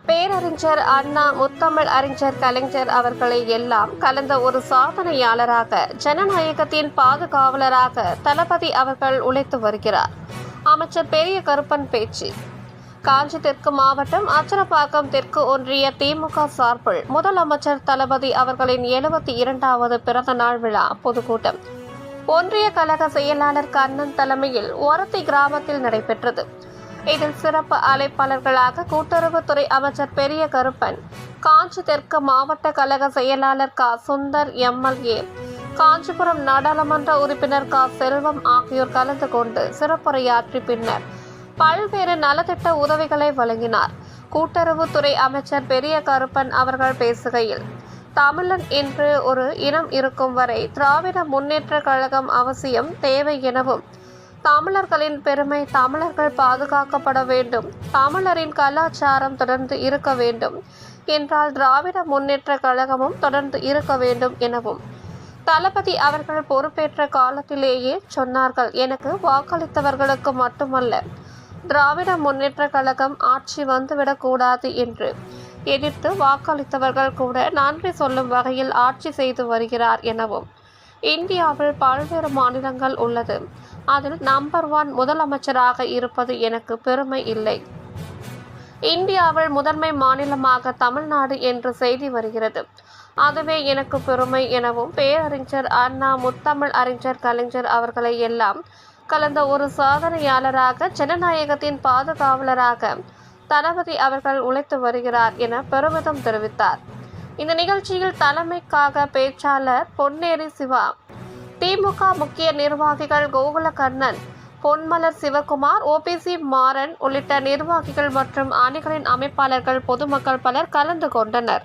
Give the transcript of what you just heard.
பேரறிஞர் அண்ணா, முத்தமிழ் அறிஞர் கலைஞர் அவர்களை எல்லாம் கலந்த ஒரு சாதனையாளராக, ஜனநாயகத்தின் பாதுகாவலராக தளபதி அவர்கள் உழைத்து வருகிறார். அமைச்சர் பெரிய கருப்பன் பேச்சு. காஞ்சி தெற்கு மாவட்டம் அச்சரப்பாக்கம் தெற்கு ஒன்றிய திமுக சார்பில் முதலமைச்சர் தளபதி அவர்களின் 72வது பிறந்த நாள் விழா பொதுக்கூட்டம் ஒன்றிய கழக செயலாளர் கண்ணன் தலைமையில் ஒரத்தி கிராமத்தில் நடைபெற்றது. இதில் சிறப்பு அழைப்பாளர்களாக கூட்டுறவுத்துறை அமைச்சர் பெரிய கருப்பன், காஞ்சி தெற்கு மாவட்ட கழக செயலாளர் க சுந்தர், எம்எல்ஏ, காஞ்சிபுரம் நாடாளுமன்ற உறுப்பினர் க செல்வம் ஆகியோர் கலந்து கொண்டு சிறப்புரையாற்றி பின்னர் பல்வேறு நலத்திட்ட உதவிகளை வழங்கினார். கூட்டுறவுத்துறை அமைச்சர் பெரிய கருப்பன் அவர்கள் பேசுகையில், தமிழன் என்று ஒரு இனம் இருக்கும் வரை திராவிட முன்னேற்ற கழகம் அவசியம் தேவை எனவும், தமிழர்களின் பெருமை, தமிழர்கள் பாதுகாக்கப்பட வேண்டும், தமிழரின் கலாச்சாரம் தொடர்ந்து இருக்க வேண்டும் என்றால் திராவிட முன்னேற்ற கழகமும் தொடர்ந்து இருக்க வேண்டும் எனவும் தளபதி அவர்கள் பொறுப்பேற்ற காலத்திலேயே சொன்னார்கள். எனக்கு வாக்களித்தவர்களுக்கு மட்டுமல்ல, திராவிட முன்னேற்ற கழகம் ஆட்சி வந்துவிடக்கூடாது என்று எதிர்த்து வாக்களித்தவர்கள் கூட நன்றி சொல்லும் வகையில் ஆட்சி செய்து வருகிறார் எனவும், இந்தியாவில் பல்வேறு மாநிலங்கள் உள்ளது, அதில் நம்பர் 1 முதலமைச்சராக இருப்பது எனக்கு பெருமை இல்லை. இந்தியாவில் முதன்மை மாநிலமாக தமிழ்நாடு என்று செய்தி வருகிறது, அதுவே எனக்கு பெருமை எனவும், பேரறிஞர் அண்ணா, முத்தமிழ் அறிஞர் கலைஞர் அவர்களை எல்லாம் கலந்த ஒரு சாதனையாளராக, ஜனநாயகத்தின் பாதுகாவலராக தளபதி அவர்கள் உழைத்து வருகிறார் என பெருமிதம் தெரிவித்தார். இந்த நிகழ்ச்சியில் தலைமைக்காக பேச்சாளர் பொன்னேரி சிவா, திமுக முக்கிய நிர்வாகிகள் கோகுலகண்ணன், பொன்மலர் சிவகுமார், ஓபிசி மாறன் உள்ளிட்ட நிர்வாகிகள் மற்றும் அணிகளின் அமைப்பாளர்கள், பொதுமக்கள் பலர் கலந்து கொண்டனர்.